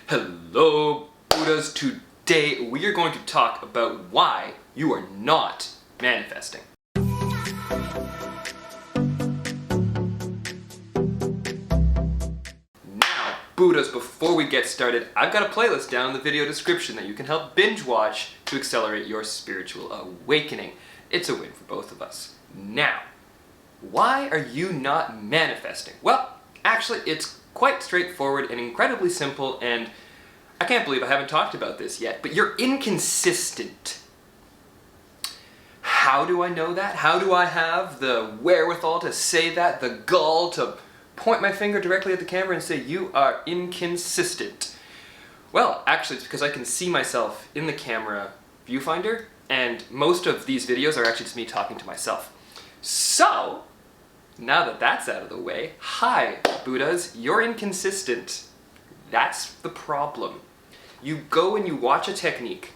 Hello, Buddhas. Today we are going to talk about why you are not manifesting. Now, Buddhas, before we get started, I've got a playlist down in the video description that you can help binge watch to accelerate your spiritual awakening. It's a win for both of us. Now, why are you not manifesting? Well, actually, it's quite straightforward and incredibly simple, and I can't believe I haven't talked about this yet, but you're inconsistent. How do I know that? How do I have the wherewithal to say that, the gall to point my finger directly at the camera and say, you are inconsistent? Well, actually, it's because I can see myself in the camera viewfinder, and most of these videos are actually just me talking to myself. So, now that that's out of the way, hi, Buddhas, you're inconsistent. That's the problem. You go and you watch a technique.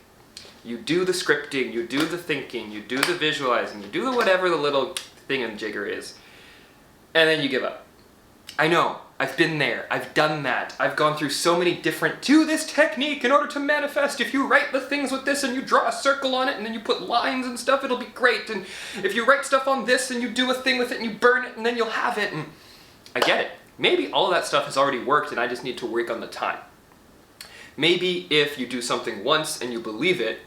You do the scripting, you do the thinking, you do the visualizing, you do the whatever the little thingamajigger is, and then you give up. I know, I've been there, I've done that, I've gone through so many different, do this technique in order to manifest. If you write the things with this and you draw a circle on it and then you put lines and stuff, it'll be great. And if you write stuff on this and you do a thing with it and you burn it and then you'll have it. And I get it. Maybe all of that stuff has already worked and I just need to work on the time. Maybe if you do something once and you believe it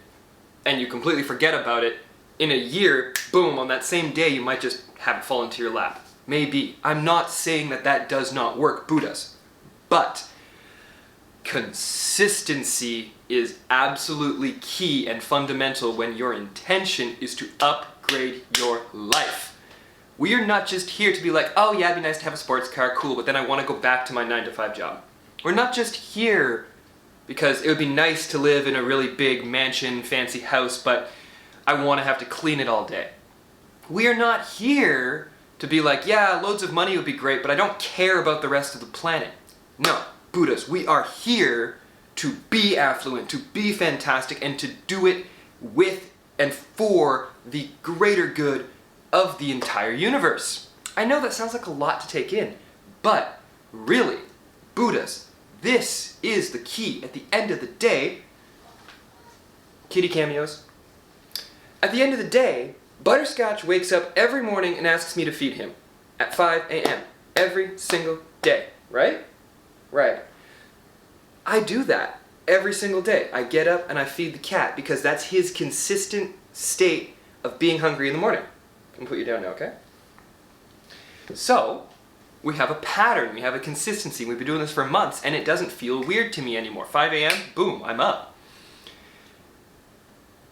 and you completely forget about it, in a year, boom, on that same day you might just have it fall into your lap. Maybe. I'm not saying that that does not work, Buddhas. But consistency is absolutely key and fundamental when your intention is to upgrade your life. We are not just here to be like, oh yeah, it'd be nice to have a sports car, cool, but then I want to go back to my 9-to-5 job. We're not just here because it would be nice to live in a really big mansion, fancy house, but I want to have to clean it all day. We are not here to be like, yeah, loads of money would be great, but I don't care about the rest of the planet. No, Buddhas, we are here to be affluent, to be fantastic, and to do it with and for the greater good of the entire universe. I know that sounds like a lot to take in, but really, Buddhas, this is the key. At the end of the day, kitty cameos, at the end of the day, Butterscotch wakes up every morning and asks me to feed him at 5 a.m. every single day, right? Right. I do that every single day. I get up and I feed the cat because that's his consistent state of being hungry in the morning. I'm gonna put you down now, okay? So, we have a pattern, we have a consistency. We've been doing this for months and it doesn't feel weird to me anymore. 5 a.m., boom, I'm up.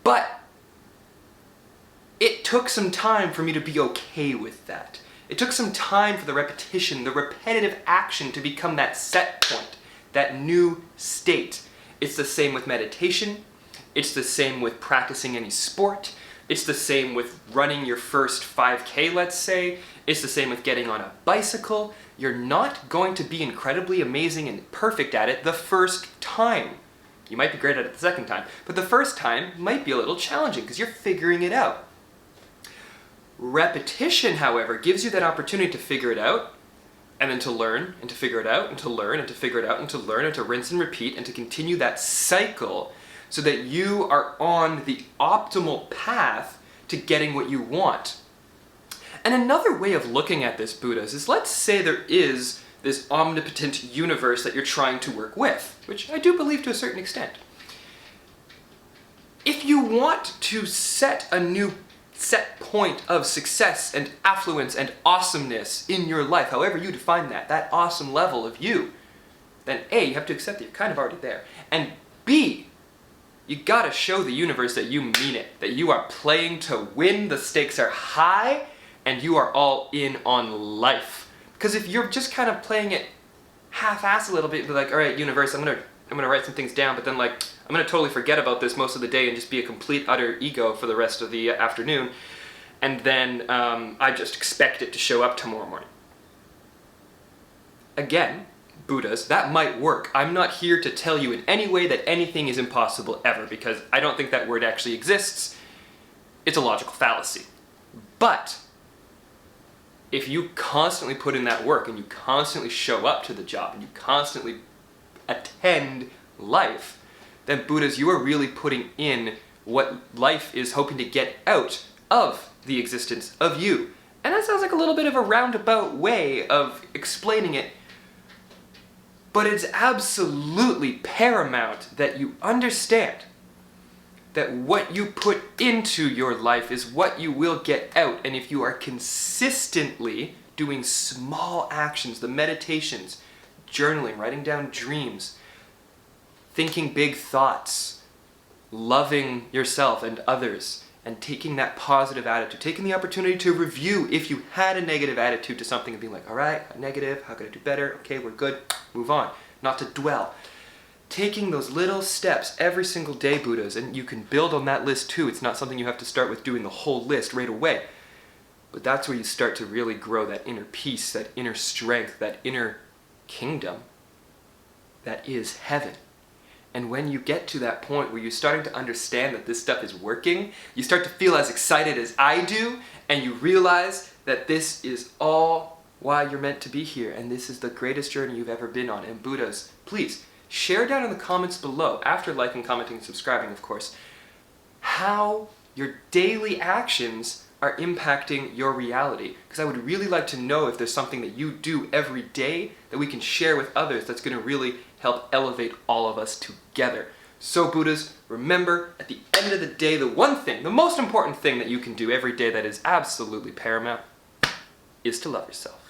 But it took some time for me to be okay with that. It took some time for the repetition, the repetitive action to become that set point, that new state. It's the same with meditation. It's the same with practicing any sport. It's the same with running your first 5K, let's say. It's the same with getting on a bicycle. You're not going to be incredibly amazing and perfect at it the first time. You might be great at it the second time, but the first time might be a little challenging because you're figuring it out. Repetition, however, gives you that opportunity to figure it out, and then to learn, and to figure it out, and to learn, and to figure it out, and to learn, and to rinse and repeat, and to continue that cycle so that you are on the optimal path to getting what you want. And another way of looking at this, Buddhas, is let's say there is this omnipotent universe that you're trying to work with, which I do believe to a certain extent. If you want to set a new set point of success and affluence and awesomeness in your life, however you define that, that awesome level of you, then A, you have to accept that you're kind of already there, and B, you gotta show the universe that you mean it, that you are playing to win, the stakes are high, and you are all in on life. Because if you're just kind of playing it half-ass a little bit, be like, all right, universe, I'm gonna write some things down, but then like, I'm gonna totally forget about this most of the day and just be a complete utter ego for the rest of the afternoon, and then I just expect it to show up tomorrow morning. Again, Buddhas, that might work. I'm not here to tell you in any way that anything is impossible ever, because I don't think that word actually exists. It's a logical fallacy. But if you constantly put in that work and you constantly show up to the job and you constantly attend life, then Buddhas, you are really putting in what life is hoping to get out of the existence of you. And that sounds like a little bit of a roundabout way of explaining it, but it's absolutely paramount that you understand that what you put into your life is what you will get out. And if you are consistently doing small actions, the meditations, journaling, writing down dreams, thinking big thoughts, loving yourself and others, and taking that positive attitude, taking the opportunity to review if you had a negative attitude to something and being like, all right, negative, how could I do better? Okay, we're good, move on. Not to dwell. Taking those little steps every single day, Buddhas, and you can build on that list too. It's not something you have to start with doing the whole list right away. But that's where you start to really grow that inner peace, that inner strength, that inner kingdom that is heaven. And when you get to that point where you're starting to understand that this stuff is working, you start to feel as excited as I do, and you realize that this is all why you're meant to be here, and this is the greatest journey you've ever been on. And Buddhas, please, share down in the comments below, after liking, commenting, and subscribing, of course, how your daily actions are impacting your reality. Because I would really like to know if there's something that you do every day that we can share with others that's going to really help elevate all of us together. So Buddhas, remember, at the end of the day, the one thing, the most important thing that you can do every day that is absolutely paramount is to love yourself.